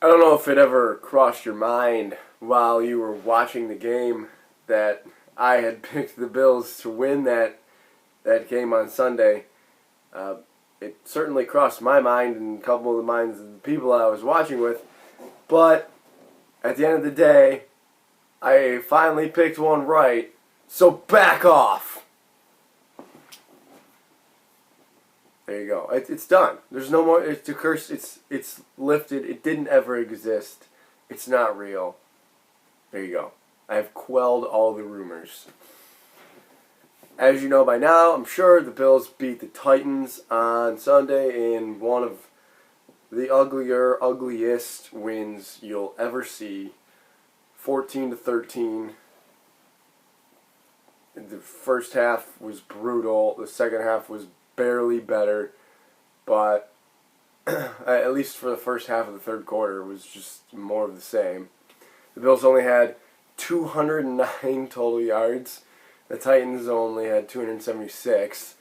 I don't know if it ever crossed your mind while you were watching the game that I had picked the Bills to win that game on Sunday. It certainly crossed my mind and a couple of the minds of the people I was watching with. But at the end of the day, I finally picked one right. So back off. There you go. It's done. There's no more. It's a curse. It's lifted. It didn't ever exist. It's not real. There you go. I have quelled all the rumors. As you know by now, I'm sure the Bills beat the Titans on Sunday in one of the ugliest wins you'll ever see. 14-13. The first half was brutal. The second half was barely better, but at least for the first half of the third quarter, it was just more of the same. The Bills only had 209 total yards. The Titans only had 276.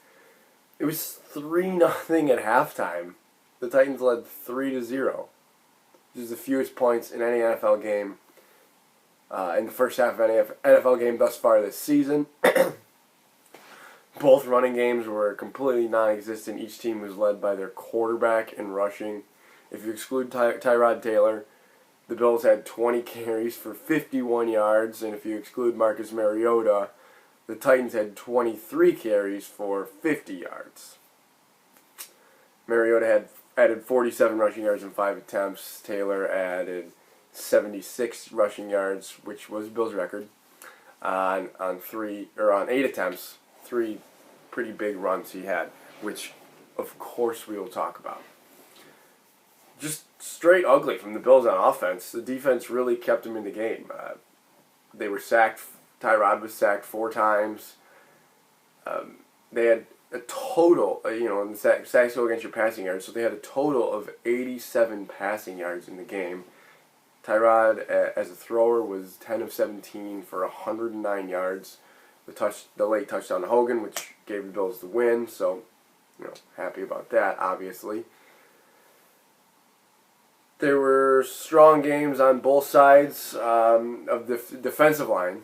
It was 3-0 at halftime. The Titans led 3-0. This is the fewest points in any NFL game in the first half of any NFL game thus far this season. Both running games were completely non-existent. Each team was led by their quarterback in rushing. If you exclude Tyrod Taylor, the Bills had 20 carries for 51 yards, and if you exclude Marcus Mariota, the Titans had 23 carries for 50 yards. Mariota had added 47 rushing yards in 5 attempts. Taylor added 76 rushing yards, which was Bills' record, on 8 attempts. 3 pretty big runs he had, which of course we will talk about. Just straight ugly from the Bills on offense. The defense really kept them in the game. They were sacked. Tyrod was sacked 4 times. They had a total, in the sacks go against your passing yards, so they had a total of 87 passing yards in the game. Tyrod, as a thrower, was 10 of 17 for 109 yards. The late touchdown to Hogan, which gave the Bills the win, so, happy about that, obviously. There were strong games on both sides of the defensive line.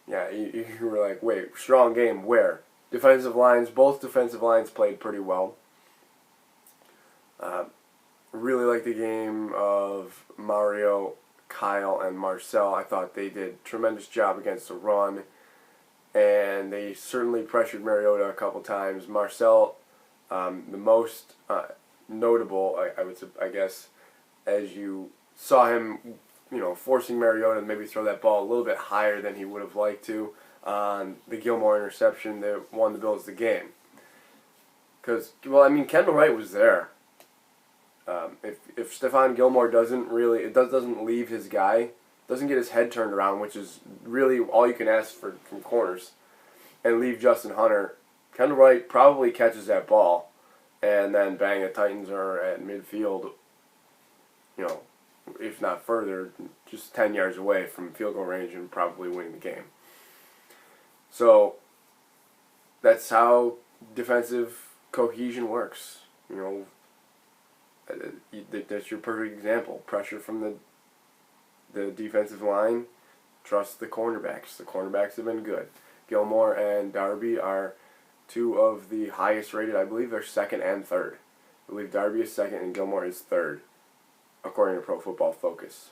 Yeah, you were like, wait, strong game, where? Both defensive lines played pretty well. Really liked the game of Mario, Kyle, and Marcel. I thought they did a tremendous job against the run. And they certainly pressured Mariota a couple times. Marcel, the most notable, I guess, as you saw him, forcing Mariota to maybe throw that ball a little bit higher than he would have liked to on the Gilmore interception that won the Bills the game. Because, Kendall Wright was there. If Stephon Gilmore doesn't leave his guy, doesn't get his head turned around, which is really all you can ask from corners, and leave Justin Hunter, Kendall Wright probably catches that ball, and then bang, the Titans are at midfield, if not further, just 10 yards away from field goal range and probably winning the game. So that's how defensive cohesion works. That's your perfect example. Pressure from the defensive line, trust the cornerbacks. The cornerbacks have been good. Gilmore and Darby are 2 of the highest rated. I believe they're 2nd and 3rd. I believe Darby is 2nd and Gilmore is 3rd, according to Pro Football Focus,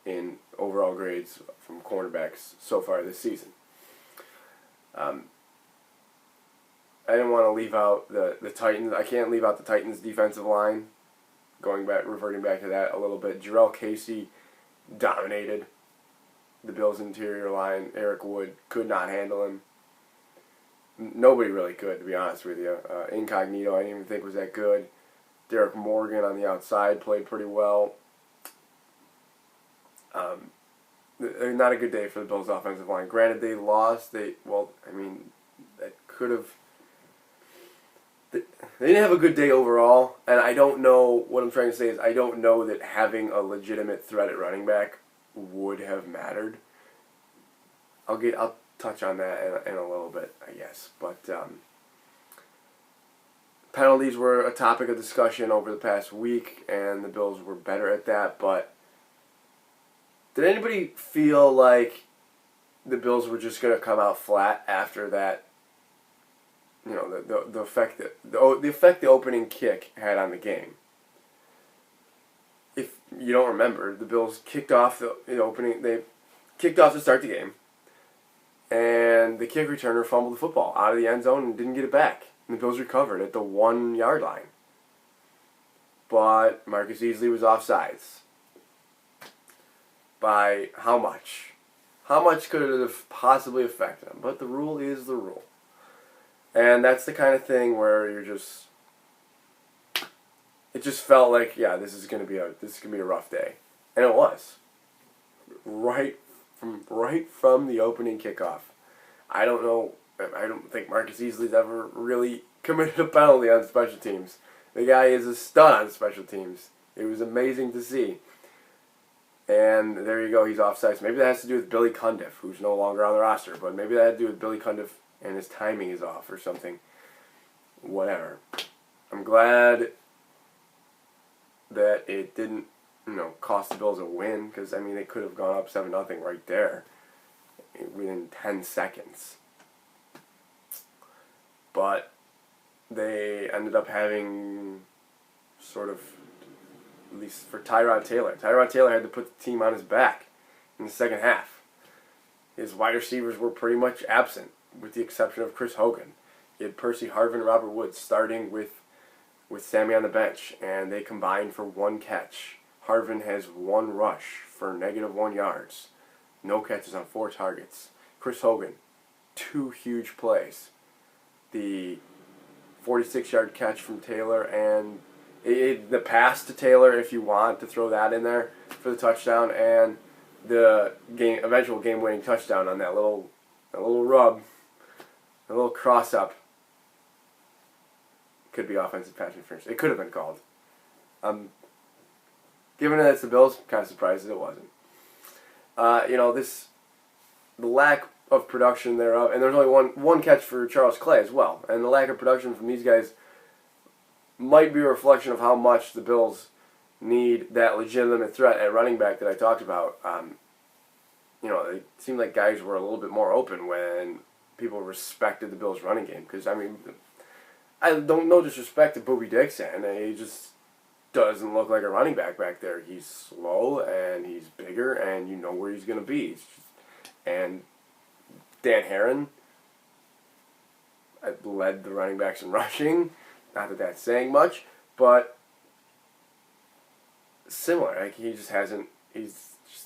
in overall grades from cornerbacks so far this season. I didn't want to leave out the Titans. I can't leave out the Titans' defensive line. Reverting back to that a little bit. Jarrell Casey dominated the Bills' interior line. Eric Wood could not handle him. Nobody really could, to be honest with you. Incognito, I didn't even think was that good. Derek Morgan on the outside played pretty well. Not a good day for the Bills' offensive line. Granted, they lost. That could have... They didn't have a good day overall, and I don't know, what I'm trying to say is I don't know that having a legitimate threat at running back would have mattered. I'll touch on that in a little bit, I guess. But penalties were a topic of discussion over the past week, and the Bills were better at that, but Did anybody feel like the Bills were just going to come out flat after that? You know, the effect that the effect the opening kick had on the game. If you don't remember, the Bills kicked off the opening. They kicked off to start the game, and the kick returner fumbled the football out of the end zone and didn't get it back. And the Bills recovered at the 1 yard line. But Marcus Easley was offsides. By how much? How much could it have possibly affected him? But the rule is the rule. And that's the kind of thing where you're just, it just felt like, yeah, this is gonna be a rough day. And it was. Right from the opening kickoff. I don't think Marcus Easley's ever really committed a penalty on special teams. The guy is a stud on special teams. It was amazing to see. And there you go, he's offsides. Maybe that has to do with Billy Cundiff, who's no longer on the roster, but maybe that had to do with Billy Cundiff and his timing is off or something. Whatever. I'm glad that it didn't, cost the Bills a win, because, they could have gone up 7-0 right there within 10 seconds. But they ended up having sort of, at least for Tyrod Taylor. Tyrod Taylor had to put the team on his back in the second half. His wide receivers were pretty much absent, with the exception of Chris Hogan. He had Percy Harvin and Robert Woods starting with Sammy on the bench, and they combined for 1 catch. Harvin has 1 rush for -1 yards. No catches on 4 targets. Chris Hogan, 2 huge plays. The 46-yard catch from Taylor and the pass to Taylor, if you want to throw that in there for the touchdown, and the eventual game-winning touchdown on that little rub, a little cross-up. Could be offensive pass interference. It could have been called. Given that it's the Bills, I'm kind of surprised that it wasn't. The lack of production thereof, and there's only one catch for Charles Clay as well, and the lack of production from these guys might be a reflection of how much the Bills need that legitimate threat at running back that I talked about. It seemed like guys were a little bit more open when people respected the Bills' running game. Because, I don't know disrespect to Bobby Dixon. He just doesn't look like a running back there. He's slow, and he's bigger, and you know where he's going to be. And Dan Herron led the running backs in rushing. Not that that's saying much, but similar. Like, he just hasn't.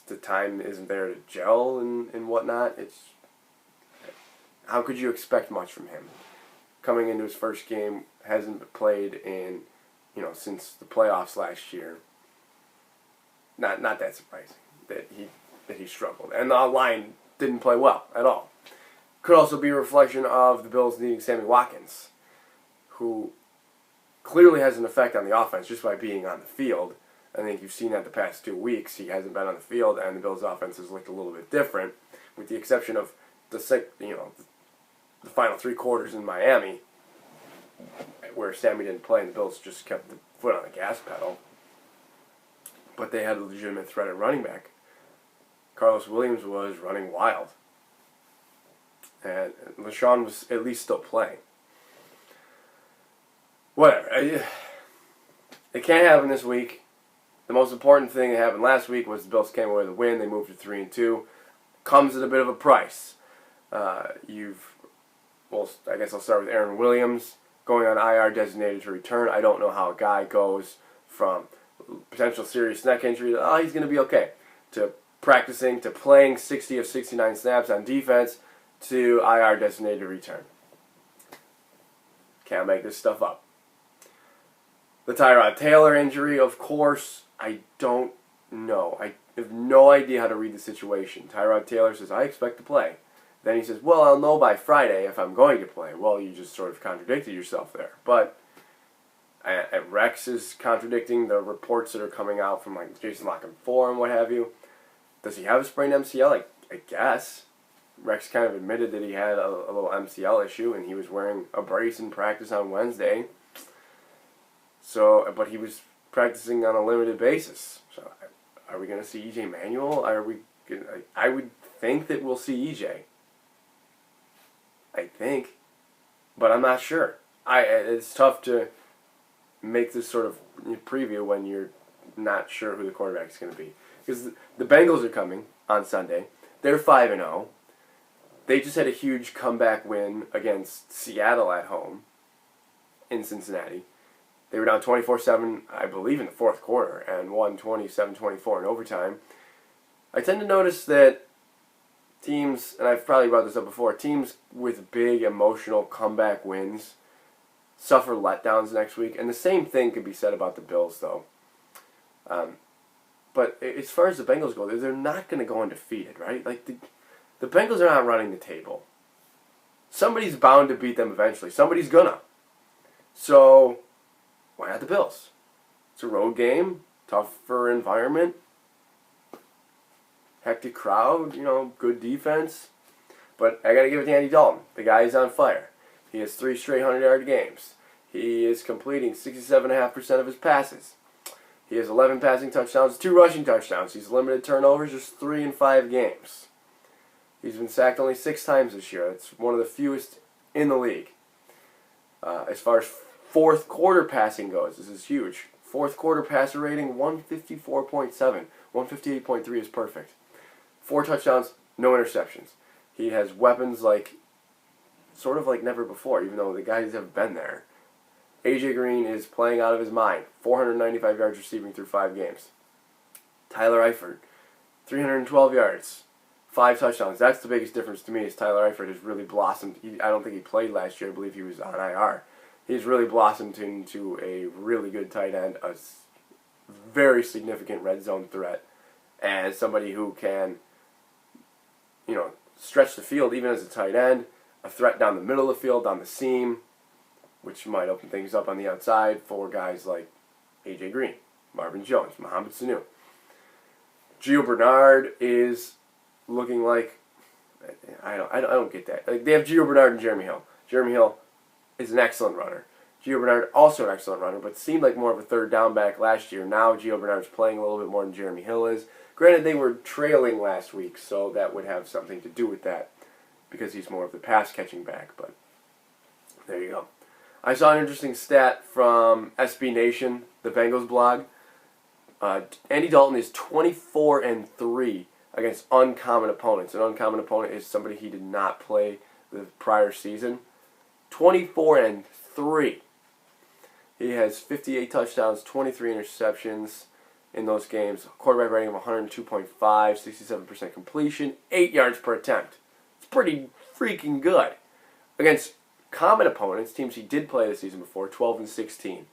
The time isn't there to gel and whatnot. How could you expect much from him? Coming into his first game, hasn't played in, since the playoffs last year. Not that surprising that he struggled, and the line didn't play well at all. Could also be a reflection of the Bills needing Sammy Watkins, who clearly has an effect on the offense just by being on the field. I think you've seen that the past 2 weeks. He hasn't been on the field, and the Bills' offense has looked a little bit different, with the exception of the final 3 quarters in Miami, where Sammy didn't play and the Bills just kept the foot on the gas pedal. But they had a legitimate threat at running back. Carlos Williams was running wild, and LaShawn was at least still playing. Whatever. It can't happen this week. The most important thing that happened last week was the Bills came away with a win. They moved to 3-2. Comes at a bit of a price. I guess I'll start with Aaron Williams going on IR designated to return. I don't know how a guy goes from potential serious neck injury to, he's going to be okay, to practicing, to playing 60 of 69 snaps on defense, to IR designated to return. Can't make this stuff up. The Tyrod Taylor injury, of course, I don't know. I have no idea how to read the situation. Tyrod Taylor says, I expect to play. Then he says, well, I'll know by Friday if I'm going to play. Well, you just sort of contradicted yourself there. But Rex is contradicting the reports that are coming out from like Jason Lock and 4 and what have you. Does he have a sprained MCL? I guess. Rex kind of admitted that he had a little MCL issue, and he was wearing a brace in practice on Wednesday. But he was practicing on a limited basis. So are we going going to see E.J. Manuel? I would think that we'll see E.J. I think. But I'm not sure. It's tough to make this sort of preview when you're not sure who the quarterback is going to be. Because the Bengals are coming on Sunday. They're 5-0. They just had a huge comeback win against Seattle at home in Cincinnati. They were down 24-7, I believe, in the fourth quarter and won 27-24 in overtime. I tend to notice that teams, and I've probably brought this up before, teams with big emotional comeback wins suffer letdowns next week. And the same thing could be said about the Bills, though. But as far as the Bengals go, they're not going to go undefeated, right? Like, the Bengals are not running the table. Somebody's bound to beat them eventually. Somebody's gonna. So, why not the Bills? It's a road game, tougher environment, hectic crowd, good defense. But I got to give it to Andy Dalton. The guy is on fire. He has 3 straight 100-yard games. He is completing 67.5% of his passes. He has 11 passing touchdowns, 2 rushing touchdowns. He's limited turnovers, just 3 in 5 games. He's been sacked only 6 times this year. That's one of the fewest in the league. As far as fourth quarter passing goes, this is huge. Fourth quarter passer rating, 154.7. 158.3 is perfect. 4 touchdowns, no interceptions. He has weapons sort of like never before, even though the guys have been there. A.J. Green is playing out of his mind. 495 yards receiving through 5 games. Tyler Eifert, 312 yards. 5 touchdowns. That's the biggest difference to me is Tyler Eifert has really blossomed. I don't think he played last year. I believe he was on IR. He's really blossomed into a really good tight end, a very significant red zone threat, and somebody who can, stretch the field even as a tight end, a threat down the middle of the field, down the seam, which might open things up on the outside for guys like A.J. Green, Marvin Jones, Mohamed Sanu. Gio Bernard is looking like, I don't get that. Like, they have Gio Bernard and Jeremy Hill. Jeremy Hill is an excellent runner. Gio Bernard also an excellent runner, but seemed like more of a third down back last year. Now Gio Bernard's playing a little bit more than Jeremy Hill is. Granted, they were trailing last week, so that would have something to do with that because he's more of the pass catching back. But there you go. I saw an interesting stat from SB Nation, the Bengals blog. Andy Dalton is 24-3 against uncommon opponents. An uncommon opponent is somebody he did not play the prior season. 24-3. He has 58 touchdowns, 23 interceptions in those games. Quarterback rating of 102.5, 67% completion, 8 yards per attempt. It's pretty freaking good. Against common opponents, teams he did play the season before, 12-16.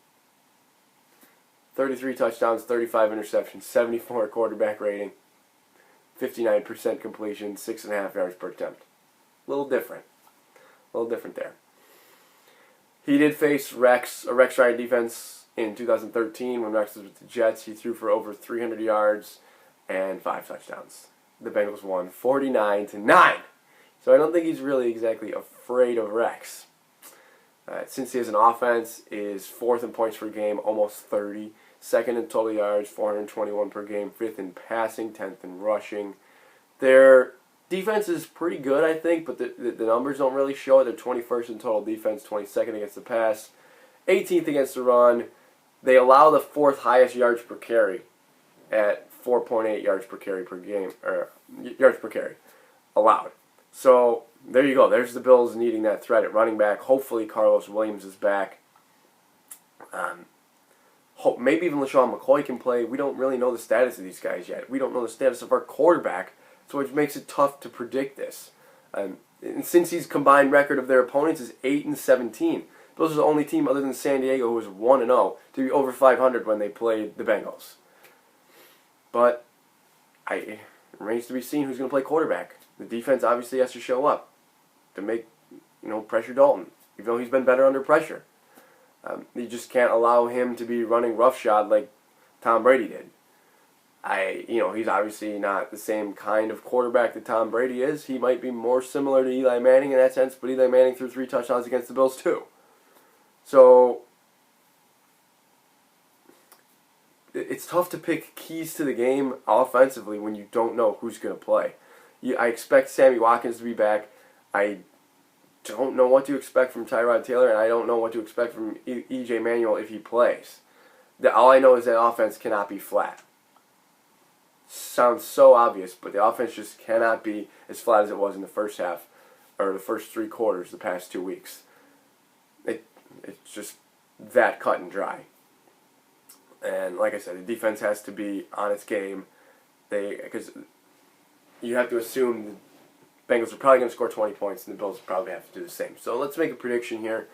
33 touchdowns, 35 interceptions, 74 quarterback rating, 59% completion, 6.5 yards per attempt. A little different there. He did face a Rex Ryan defense in 2013 when Rex was with the Jets. He threw for over 300 yards and 5 touchdowns. The Bengals won 49-9. So I don't think he's really exactly afraid of Rex. Since he has an offense, is 4th in points per game, almost 30. 2nd in total yards, 421 per game. 5th in passing, 10th in rushing. Their defense is pretty good, I think, but the numbers don't really show it. They're 21st in total defense, 22nd against the pass, 18th against the run. They allow the 4th highest yards per carry at 4.8 yards per carry per game, or yards per carry allowed. So there you go. There's the Bills needing that threat at running back. Hopefully Carlos Williams is back. Maybe even LaShawn McCoy can play. We don't really know the status of these guys yet. We don't know the status of our quarterback, so it makes it tough to predict this. And Cincy's combined record of their opponents is 8-17. Those are the only team other than San Diego who was 1-0 to be over 500 when they played the Bengals. But it remains to be seen who's going to play quarterback. The defense obviously has to show up to make, pressure Dalton, even though he's been better under pressure. You just can't allow him to be running roughshod like Tom Brady did. He's obviously not the same kind of quarterback that Tom Brady is. He might be more similar to Eli Manning in that sense, but Eli Manning threw 3 touchdowns against the Bills too. So it's it's tough to pick keys to the game offensively when you don't know who's going to play. I expect Sammy Watkins to be back. I don't know what to expect from Tyrod Taylor, and I don't know what to expect from E.J. Manuel if he plays. All I know is that offense cannot be flat. Sounds so obvious, but the offense just cannot be as flat as it was in the first half, or the first 3 quarters the past 2 weeks. It's just that cut and dry. And like I said, the defense has to be on its game. Because you have to assume the Bengals are probably going to score 20 points, and the Bills probably have to do the same. So let's make a prediction here.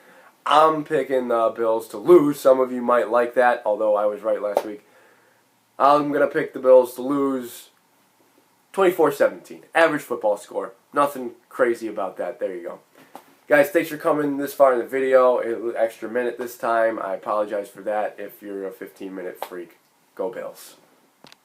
I'm picking the Bills to lose. Some of you might like that, although I was right last week. I'm going to pick the Bills to lose 24-17. Average football score. Nothing crazy about that. There you go. Guys, thanks for coming this far in the video. An extra minute this time. I apologize for that if you're a 15-minute freak. Go Bills.